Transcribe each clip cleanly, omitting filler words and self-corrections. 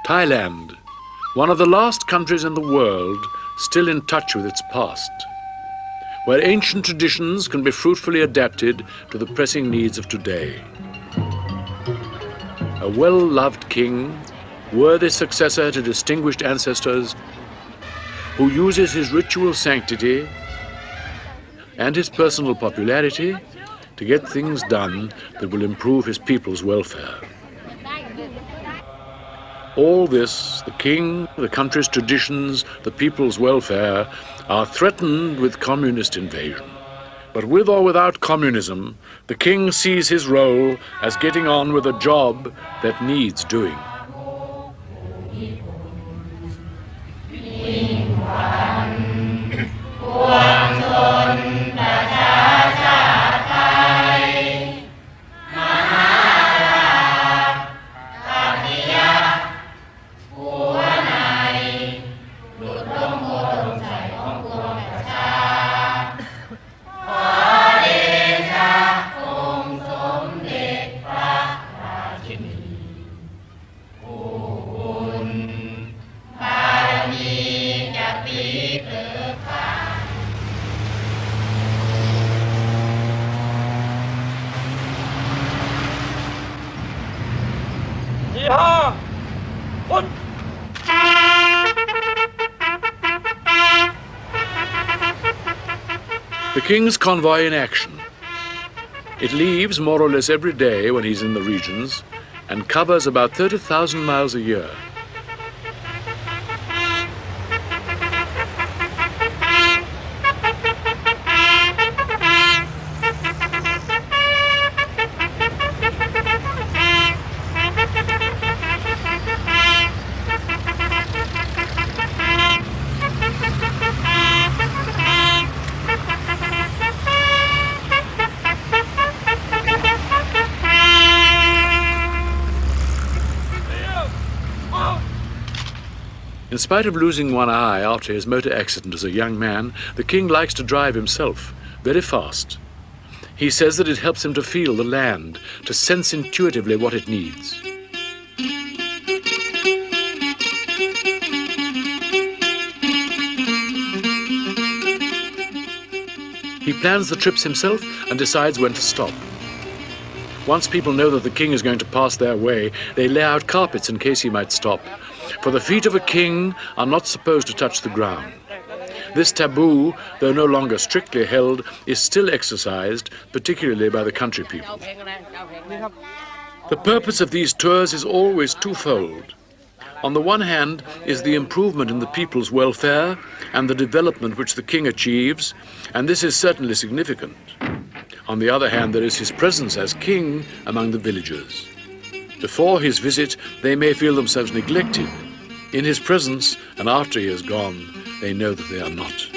Thailand, one of the last countries in the world still in touch with its past, where ancient traditions can be fruitfully adapted to the pressing needs of today. A well-loved king, worthy successor to distinguished ancestors, who uses his ritual sanctity and his personal popularity to get things done that will improve his people's welfare. All this, the king, the country's traditions, the people's welfare, are threatened with communist invasion. But with or without communism, the king sees his role as getting on with a job that needs doing. The king's convoy in action. It leaves more or less every day when he's in the regions and covers about 30,000 miles a year. In spite of losing one eye after his motor accident as a young man, the king likes to drive himself, very fast. He says that it helps him to feel the land, to sense intuitively what it needs. He plans the trips himself and decides when to stop. Once people know that the king is going to pass their way, they lay out carpets in case he might stop. For the feet of a king are not supposed to touch the ground. This taboo, though no longer strictly held, is still exercised, particularly by the country people. The purpose of these tours is always twofold. On the one hand is the improvement in the people's welfare and the development which the king achieves, and this is certainly significant. On the other hand, there is his presence as king among the villagers. Before his visit, they may feel themselves neglected. In his presence, and after he has gone, they know that they are not.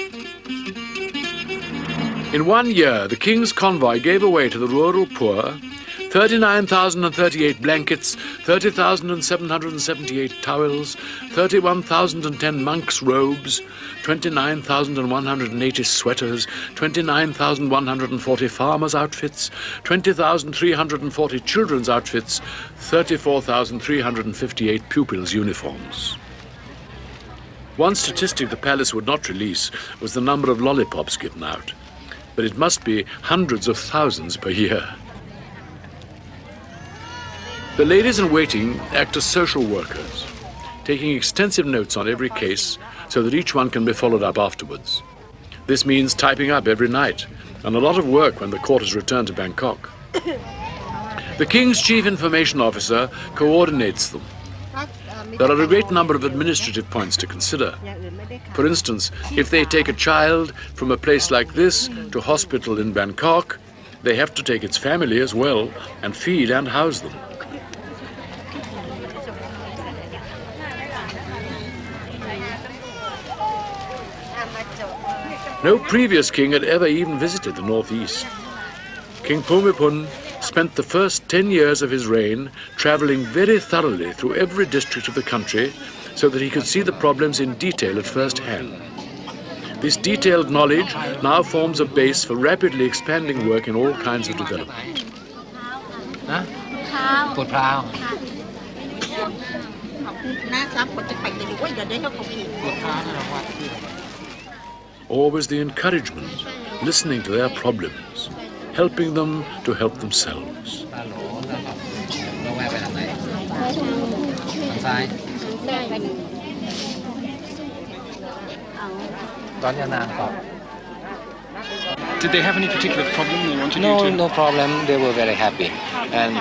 In 1 year, the king's convoy gave away to the rural poor 39,038 blankets, 30,778 towels, 31,010 monks' robes, 29,180 sweaters, 29,140 farmers' outfits, 20,340 children's outfits, 34,358 pupils' uniforms. One statistic the palace would not release was the number of lollipops given out, but it must be hundreds of thousands per year. The ladies-in-waiting act as social workers, taking extensive notes on every case so that each one can be followed up afterwards. This means typing up every night, and a lot of work when the court is returned to Bangkok. The King's Chief Information Officer coordinates them. There are a great number of administrative points to consider. For instance, if they take a child from a place like this to hospital in Bangkok, they have to take its family as well and feed and house them. No previous king had ever even visited the northeast. King Bhumibol spent the first 10 years of his reign traveling very thoroughly through every district of the country so that he could see the problems in detail at first hand. This detailed knowledge now forms a base for rapidly expanding work in all kinds of development. Always the encouragement, listening to their problems, helping them to help themselves. ต้องแวะไปทางไหนทางซ้ายตอนยานางตอบ Did they have any particular problem they wanted No, you to? no problem. They were very happy. And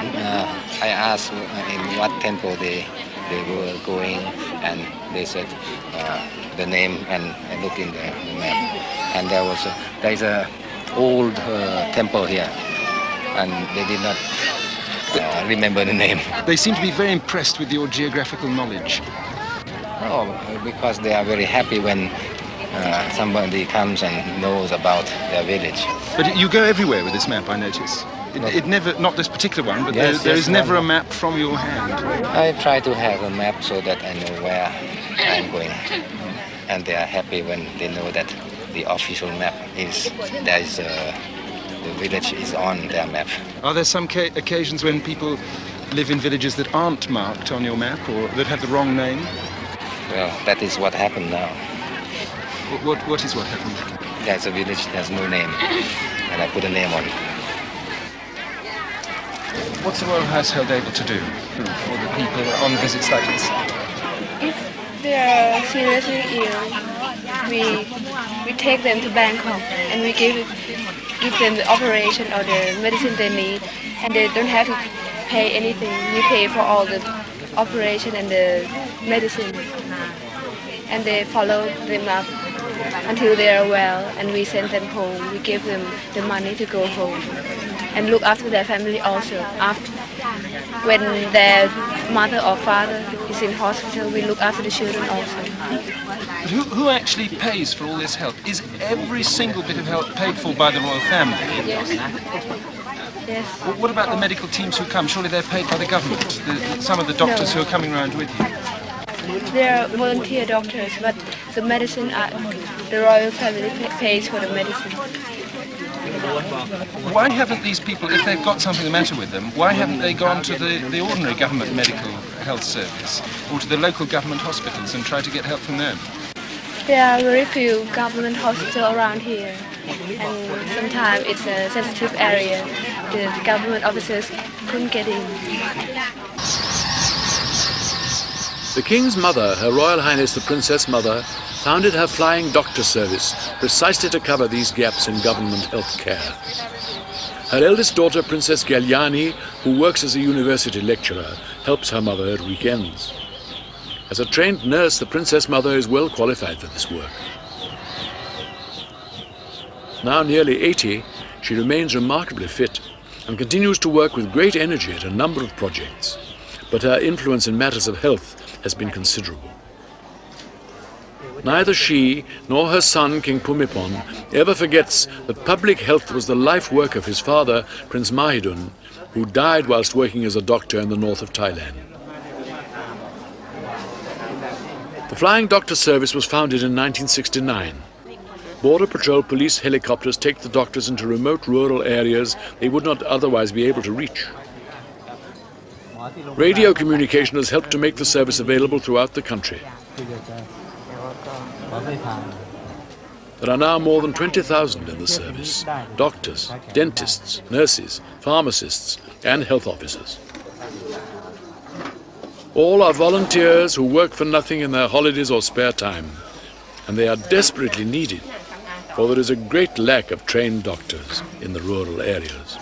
I asked in what temple they were going, and they said the name, and I looked in the map, and there is a old temple here, and they did not remember the name. They seem to be very impressed with your geographical knowledge. Oh, because they are very happy when somebody comes and knows about their village. But you go everywhere with this map, I notice. It never, not this particular one, but Yes, there yes, is never one. a map from your hand. I try to have a map so that I know where I'm going, and they are happy when they know that the official map is the village is on their map. Are there some occasions when people live in villages that aren't marked on your map or that have the wrong name? Well, that is what happened now. What is what happened? There's a village that has no name, and I put a name on it. What's the royal household able to do for the people on visits like this? If they are seriously ill, we take them to Bangkok and we give them the operation or the medicine they need, and they don't have to pay anything. We pay for all the operation and the medicine, and they follow them up until they are well, and we send them home. We give them the money to go home and look after their family also. When their mother or father is in hospital, we look after the children also. But who actually pays for all this help? Is every single bit of help paid for by the royal family? Yes. Yes. What about the medical teams who come? Surely they're paid by the government, some of the doctors No. who are coming around with you. They are volunteer doctors, but the medicine, the royal family pays for the medicine. Why haven't these people, if they've got something the matter with them, why haven't they gone to the ordinary government medical health service or to the local government hospitals and tried to get help from them? There are very few government hospitals around here, and sometimes it's a sensitive area. The government officers couldn't get in. The King's mother, Her Royal Highness the Princess Mother, founded her Flying Doctor Service precisely to cover these gaps in government health care. Her eldest daughter, Princess Galyani, who works as a university lecturer, helps her mother at weekends. As a trained nurse, the Princess Mother is well qualified for this work. Now nearly 80, she remains remarkably fit and continues to work with great energy at a number of projects, but her influence in matters of health has been considerable. Neither she nor her son, King Bhumibol, ever forgets that public health was the life work of his father, Prince Mahidol, who died whilst working as a doctor in the north of Thailand. The Flying Doctor Service was founded in 1969. Border Patrol police helicopters take the doctors into remote rural areas they would not otherwise be able to reach. Radio communication has helped to make the service available throughout the country. There are now more than 20,000 in the service: doctors, dentists, nurses, pharmacists, and health officers. All are volunteers who work for nothing in their holidays or spare time, and they are desperately needed, for there is a great lack of trained doctors in the rural areas.